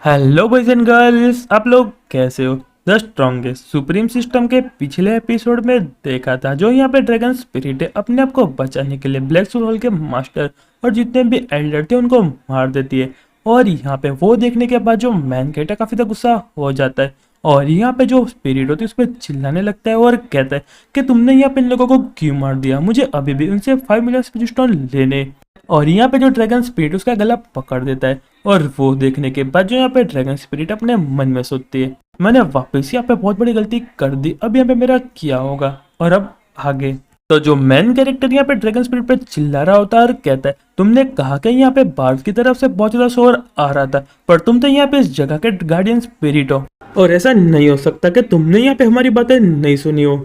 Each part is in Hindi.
हेलो बॉयज एंड गर्ल्स, आप लोग कैसे हो। द स्ट्रॉन्गेस्ट सुप्रीम सिस्टम के पिछले एपिसोड में देखा था जो यहाँ पे ड्रैगन स्पिरिट है अपने आप को बचाने के लिए ब्लैक सोल के मास्टर और जितने भी एल्डर थे उनको मार देती है। और यहाँ पे वो देखने के बाद जो मैन कैट है काफी ज्यादा गुस्सा हो जाता है और यहाँ पे जो स्पिरिट होती है उस पर चिल्लाने लगता है और कहता है कि तुमने यहाँ पे इन लोगों को क्यों मार दिया, मुझे अभी भी उनसे 5 मिलियन स्पिरिट स्टोन लेने। और यहाँ पे जो ड्रैगन स्पिरिट उसका गला पकड़ देता है और वो देखने के बाद जो यहाँ पे ड्रैगन स्पिरिट अपने मन में सोचती है, मैंने वापस यहाँ पे बहुत बड़ी गलती कर दी, अब यहाँ पे मेरा क्या होगा और अब आगे। तो जो मेन कैरेक्टर यहाँ पे ड्रैगन स्पिरिट पे चिल्ला रहा होता है और कहता है तुमने कहा कि यहाँ पे बार्स की तरफ से बहुत ज्यादा शोर आ रहा था, पर तुम तो यहाँ पे इस जगह के गार्डियन स्पिरिट हो और ऐसा नहीं हो सकता कि तुमने यहाँ पे हमारी बातें नहीं सुनी हो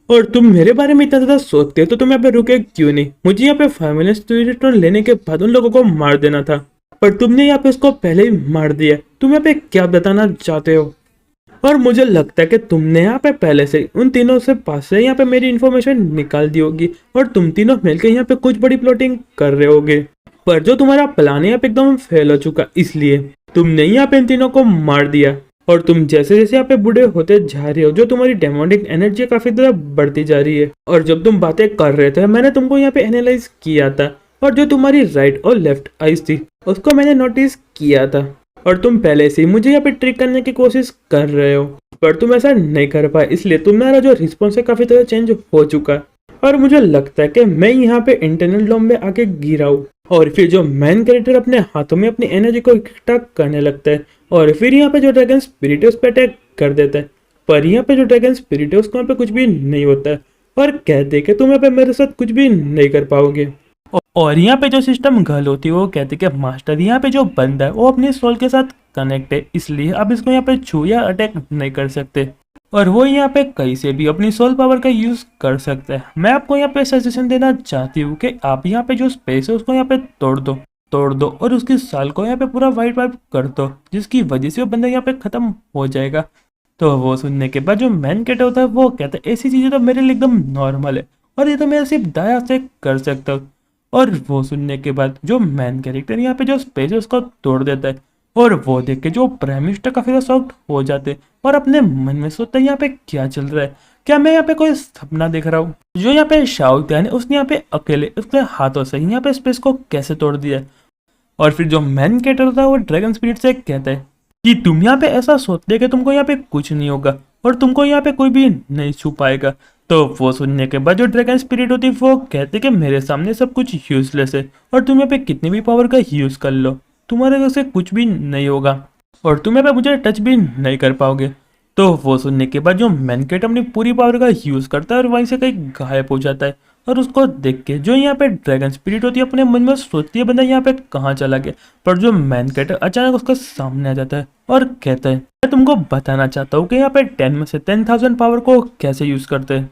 और तुम मेरे बारे में इतना ज्यादा सोचते हो तो तुम यहाँ पे रुके क्यों नहीं। मुझे यहाँ पे फैमिली स्पिरिट लेने के बाद उन लोगों को मार देना था, पर तुमने यहाँ पे उसको पहले ही मार दिया। तुम यहाँ पे क्या बताना चाहते हो? और मुझे लगता है कि तुमने यहाँ पे पहले से उन तीनों से पास से यहाँ पे मेरी इन्फॉर्मेशन निकाल दी होगी और तुम तीनों मिलकर यहाँ पे कुछ बड़ी प्लॉटिंग कर रहे होगे, पर जो तुम्हारा प्लान है यहाँ पे एकदम फेल हो चुका, इसलिए तुमने यहाँ पे इन तीनों को मार दिया। और तुम जैसे जैसे यहाँ पे बूढ़े होते जा रहे हो जो तुम्हारी डेमोनिक एनर्जी काफी ज्यादा बढ़ती जा रही है। और जब तुम बातें कर रहे थे मैंने तुमको यहाँ पे एनालाइज किया था और जो तुम्हारी राइट और लेफ्ट आईज थी उसको मैंने नोटिस किया था और तुम पहले से ही मुझे यहाँ पे ट्रिक करने की कोशिश कर रहे हो, पर तुम ऐसा नहीं कर पाए, इसलिए तुम्हारा जो रिस्पॉन्स है काफी तरह चेंज हो चुका है। और मुझे लगता है कि मैं यहाँ पे इंटरनल डोम में आके गिरा हूँ और फिर जो मैन कैरेक्टर अपने हाथों में अपनी एनर्जी को इकट्ठा करने लगता है और फिर यहाँ पे जो ड्रैगन स्पिरिट है उस पर अटैक कर देता है। पर यहाँ पे जो ड्रैगन स्पिरिट है उसको यहाँ पे कुछ भी नहीं होता है और कहते हैं कि तुम यहाँ पे मेरे साथ कुछ भी नहीं कर पाओगे। और यहाँ पे जो सिस्टम गर्ल होती है वो कहती है कि मास्टर यहाँ पे जो बंदा है वो अपनी सोल के साथ कनेक्ट है, इसलिए आप इसको यहाँ पे छू या अटैक नहीं कर सकते और वो यहाँ पे कहीं से भी अपनी सोल पावर का यूज कर सकता है। मैं आपको यहाँ पे सजेशन देना चाहती हूँ कि आप यहाँ पे जो स्पेस है उसको यहाँ पे तोड़ दो और उसकी साल को यहाँ पे पूरा वाइट वाइट कर दो, जिसकी वजह से वो बंदा यहाँ पे खत्म हो जाएगा। तो वो सुनने के बाद जो मैन कैट होता है वो कहता है ऐसी चीजें तो मेरे लिए एकदम नॉर्मल है और ये तो मैं सिर्फ दाया से कर सकता हूँ। और वो सुनने के बाद जो मैन कैरेक्टर यहाँ पे जो स्पेस है उसको तोड़ देता है और वो देख के जो प्राइम मिनिस्टर काफी ज्यादा शॉक्ड हो जाते हैं और अपने मन में सोचते हैं यहाँ पे क्या चल रहा है, क्या मैं यहाँ पे कोई सपना देख रहा हूँ। जो यहाँ पे शाओतियान है उसने यहाँ पे अकेले उसके हाथों से यहाँ पे स्पेस को कैसे तोड़ दिया। और फिर जो मैन कैरेक्टर होता है वो ड्रैगन स्पिरिट से कहता है कि तुम यहाँ पे ऐसा सोचते कि तुमको यहाँ पे कुछ नहीं होगा और तुमको यहाँ पे कोई भी नहीं छू पाएगा। तो वो सुनने के बाद जो ड्रैगन स्पिरिट होती है वो कहते कि मेरे सामने सब कुछ यूजलेस है और तुम यहाँ पे कितनी भी पावर का यूज कर लो तुम्हारे से कुछ भी नहीं होगा और तुम यहाँ पे मुझे टच भी नहीं कर पाओगे। तो वो सुनने के बाद जो मैनकेट अपनी पूरी पावर का यूज करता है और वहीं से कहीं गायब हो जाता है और उसको देख के जो यहाँ पे ड्रैगन स्पिरिट होती है अपने मन में सोचती है बंदा यहाँ पे कहाँ चला गया, पर जो मैनकेट अचानक उसके सामने आ जाता है और कहता है मैं तुमको बताना चाहता हूँ कि यहाँ पे 10 में से 10,000 पावर को कैसे यूज करते हैं।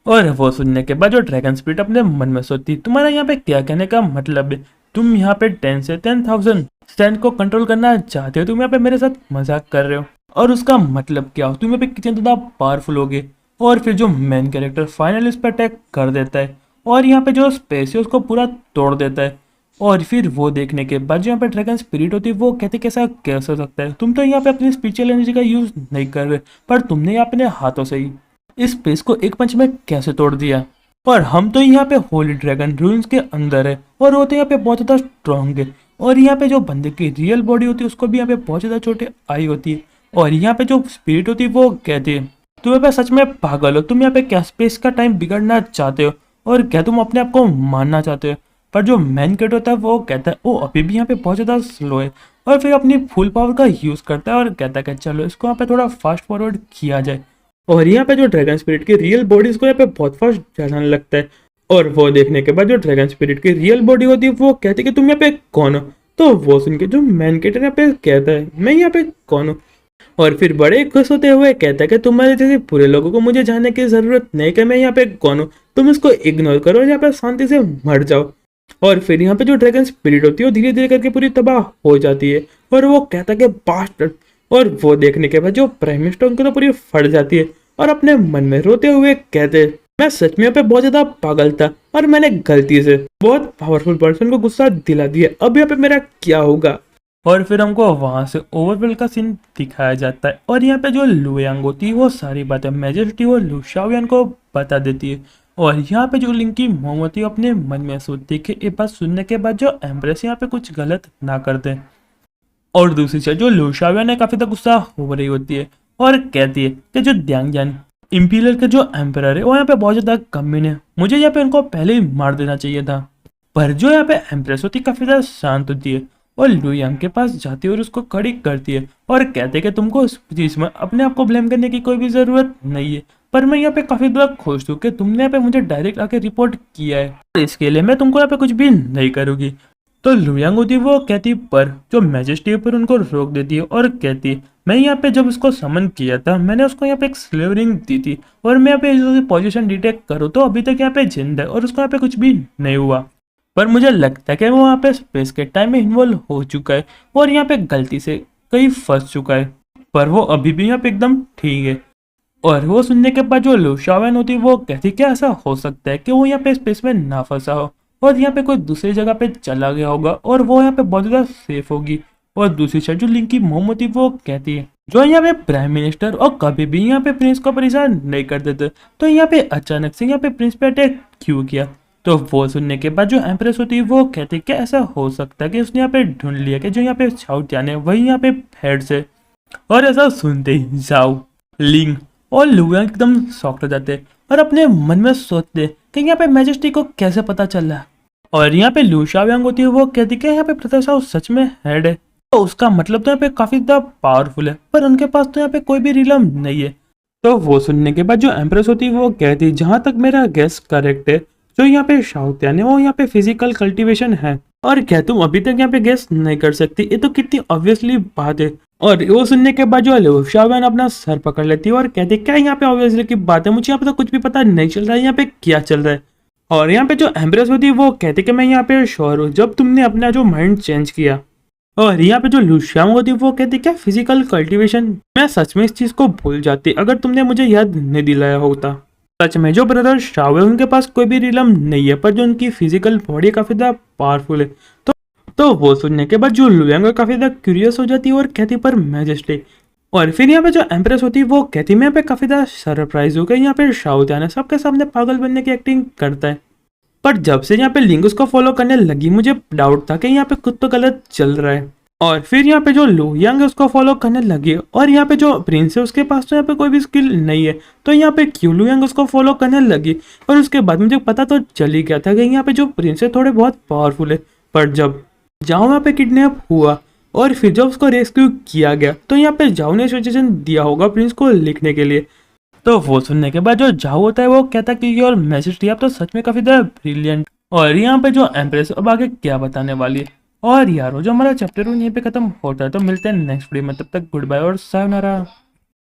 और वो सुनने के बाद जो ड्रैगन स्पिरिट अपने मन में सोचती तुम्हारा यहाँ पे क्या कहने का मतलब है, तुम यहाँ पे 10 से 10,000 स्टैंड को कंट्रोल करना चाहते हो, तुम यहाँ पे मेरे साथ मजाक कर रहे हो और उसका मतलब क्या हो, तुम यहाँ पे कितने ज्यादा पावरफुल होगे। और फिर जो मेन कैरेक्टर फाइनल इस पर अटैक कर देता है और यहाँ पे जो स्पेस है उसको पूरा तोड़ देता है। और फिर वो देखने के बाद जो यहाँ पे ड्रैगन स्पिरिट होती है वो कहते कैसा कैसे हो सकता है, तुम तो यहाँ पे अपनी स्पिरिचुअल एनर्जी का यूज नहीं कर रहे पर तुमने अपने हाथों से ही इस स्पेस को एक पंच में कैसे तोड़ दिया। और हम तो यहाँ पे होली ड्रैगन रून्स के अंदर है और वो तो यहाँ पे बहुत ज्यादा स्ट्रॉन्ग है और यहाँ पे जो बंदे की रियल बॉडी होती है उसको भी यहाँ पे बहुत ज्यादा छोटे आई होती है। और यहाँ पे जो स्पिरिट होती है वो कहती है तुम यहाँ पे सच में पागल हो, तुम यहाँ पे क्या स्पेस का टाइम बिगड़ना चाहते हो और क्या तुम अपने आप को मानना चाहते हो। पर जो मैन कैट होता है वो कहता है वो अभी भी यहाँ पे बहुत ज्यादा स्लो है और फिर अपनी फुल पावर का यूज करता है और कहता है कि चलो इसको यहाँ पे थोड़ा फास्ट फॉरवर्ड किया जाए। और यहाँ पे जो ड्रैगन स्पिरिट की रियल बॉडी इसको यहाँ पे बहुत फास्ट जाने लगता है और वो देखने के बाद जो ड्रैगन स्पिरिट की रियल बॉडी होती है वो कहती है कि तुम यहाँ पे कौन हो। तो वो सुन के जो मैन कैरेक्टर यहाँ पे कहता है मैं यहाँ पे कौन हूँ और फिर बड़े खुश होते हुए कहता है कि तुम्हारे जैसे पूरे लोगों को मुझे जानने की जरूरत नहीं कि मैं यहाँ पे कौन हूँ, तुम इसको इग्नोर करो और यहाँ पे शांति से मर जाओ। और फिर यहाँ पे जो ड्रैगन स्पिरिट होती है वो धीरे धीरे करके पूरी तबाह हो जाती है और वो कहता है कि बास्टर्ड। और वो देखने के बाद जो प्राइम मिनिस्टर उनको तो पूरी फट जाती है और अपने मन में रोते हुए कहते मैं सच में यहाँ पे बहुत ज्यादा पागल था और मैंने गलती से बहुत पावरफुल पर्सन को गुस्सा दिला दिया, अब यहाँ पे मेरा क्या होगा। और फिर हमको वहां से ओवरवेल का सीन दिखाया जाता है और यहाँ पे जो लुयांग होती है वो सारी बातें मेजेस्टी और लू शाओयान को बता देती है। और यहाँ पे जो लिंग की मोम होती है अपने मन में सोचती है कि ये बात सुनने के बाद जो एम्प्रेस यहाँ पे कुछ गलत ना कर दे। और दूसरी चीज जो लू शाओयान है काफी तक गुस्सा हो रही होती है और कहती है कि जो ड्यांगजान इंपीरियल के जो एम्परर है वो यहाँ पे बहुत ज्यादा कमीन है, मुझे यहाँ पे उनको पहले ही मार देना चाहिए था। पर जो यहाँ पे एम्प्रेस होती है काफी ज्यादा शांत होती है और लू यांग के पास जाती है और उसको खड़ी करती है और कहते हैं कि तुमको इस चीज में अपने आप को ब्लेम करने की कोई भी जरूरत नहीं है, पर मैं यहाँ पे काफी ज्यादा खुश हूँ कि तुमने यहाँ पे मुझे डायरेक्ट आके रिपोर्ट किया है और इसके लिए मैं तुमको यहाँ पे कुछ भी नहीं करूंगी। तो लू यांग होती है वो कहती पर जो मैजेस्टी पर उनको रोक देती है और कहती है मैं यहाँ पे जब उसको समन किया था मैंने उसको यहाँ पे एक स्लेव रिंग दी थी और मैं यहाँ पे पोजीशन डिटेक्ट करूँ तो अभी तक यहाँ पे जिंदा है और उसको यहाँ पे कुछ भी नहीं हुआ। पर मुझे लगता है कि वो वहाँ पे स्पेस के टाइम में इन्वॉल्व हो चुका है और यहाँ पे गलती से कहीं फंस चुका है, पर वो अभी भी यहाँ पे एकदम ठीक है। और वो सुनने के बाद जो लू शाओयान होती है वो कहती क्या ऐसा हो सकता है कि वो यहाँ पे स्पेस में ना फंसा हो और यहाँ पे कोई दूसरी जगह पे चला गया होगा और वो यहाँ पे बहुत ज्यादा सेफ होगी। और दूसरी साइड जो लिंग की मोम होती है वो कहती है जो यहाँ पे प्राइम मिनिस्टर और कभी भी यहाँ पे प्रिंस को परेशान नहीं कर देते तो यहाँ पे अचानक से यहाँ पे प्रिंस पे अटैक क्यों किया। तो वो सुनने के बाद जो एम्प्रेस होती है वो कहती है कि ऐसा हो सकता है कि उसने यहाँ पे ढूंढ लिया कि जो यहाँ पे छाऊ त्यान है वही यहाँ पे हेड से। और ऐसा सुनते ही जाओ लिंग और लुयांग एकदम शॉक्ड हो जाते हैं और अपने मन में सोचते हैं कि यहाँ पे मैजेस्टी को कैसे पता चल रहा है। और यहाँ पे लू शाओयांग होती है वो कहती है कि यहाँ पे ब्रदर शाओ सच में हेड है तो उसका मतलब तो यहाँ पे काफी ज्यादा पावरफुल है, पर उनके पास तो यहाँ पे कोई भी रिलम नहीं है। तो वो सुनने के बाद जो एम्प्रेस होती है वो कहती है जहां तक मेरा गेस करेक्ट है जो यहाँ पे शाओत्यान है वो यहाँ पे फिजिकल कल्टीवेशन है और क्या तुम अभी तक यहाँ पे गेस नहीं कर सकती, ये तो कितनी ऑब्वियसली बात है। और वो सुनने के बाद जो है शाओयान अपना सर पकड़ लेती है और कहती है क्या यहाँ पे ऑब्वियसली की बात है, मुझे यहाँ पे तो कुछ भी पता नहीं चल रहा है यहाँ पे क्या चल रहा है। और यहाँ पे जो एम्प्रेस होती है वो कहती है कि मैं यहाँ पे श्योर हूँ जब तुमने अपना जो माइंड चेंज किया। और यहाँ पे जो लुशियांग होती है वो कहती है क्या फिजिकल कल्टीवेशन, मैं सच में इस चीज को भूल जाती अगर तुमने मुझे याद नहीं दिलाया होता। सच में जो ब्रदर शाओ है उनके पास कोई भी रिलम नहीं है पर जो उनकी फिजिकल बॉडी काफी ज्यादा पावरफुल है। तो वो सुनने के बाद जो लुयांग काफी ज्यादा क्यूरियस हो जाती है और कहती पर मैजेस्टी। और फिर यहाँ पे जो एम्प्रेस होती है वो कहती मैं यहाँ पे काफी ज्यादा सरप्राइज हो गई, यहाँ पे शाओत्यान सबके सामने पागल बनने की एक्टिंग करता है, पर जब से यहाँ पे लिंग उसको फॉलो करने लगी मुझे डाउट था कि यहाँ पे कुछ तो गलत चल रहा है। और फिर यहाँ पे जो लू यांग उसको फॉलो करने लगी और यहाँ पे जो प्रिंस है उसके पास तो यहाँ पे कोई भी स्किल नहीं है तो यहाँ पे क्यों लू यांग उसको फॉलो करने लगी। और उसके बाद मुझे पता तो चल ही गया था कि यहाँ पे जो प्रिंस है थोड़े बहुत पावरफुल है, पर जब जाओ यहाँ पे किडनैप हुआ और फिर जब उसको रेस्क्यू किया गया तो यहाँ पे जाओ ने सजेशन दिया होगा प्रिंस को लिखने के लिए। तो वो सुनने के बाद जो जाओ होता है वो कहता है कि योर मैसेज आप तो सच में काफी ज्यादा ब्रिलियंट। और यहाँ पे जो एम्प्रेस अब आगे क्या बताने वाली है और यारो जो हमारा चैप्टर यहीं पे खत्म होता है। तो मिलते हैं नेक्स्ट वीडियो में, तब तक गुड बाय और सायोनारा।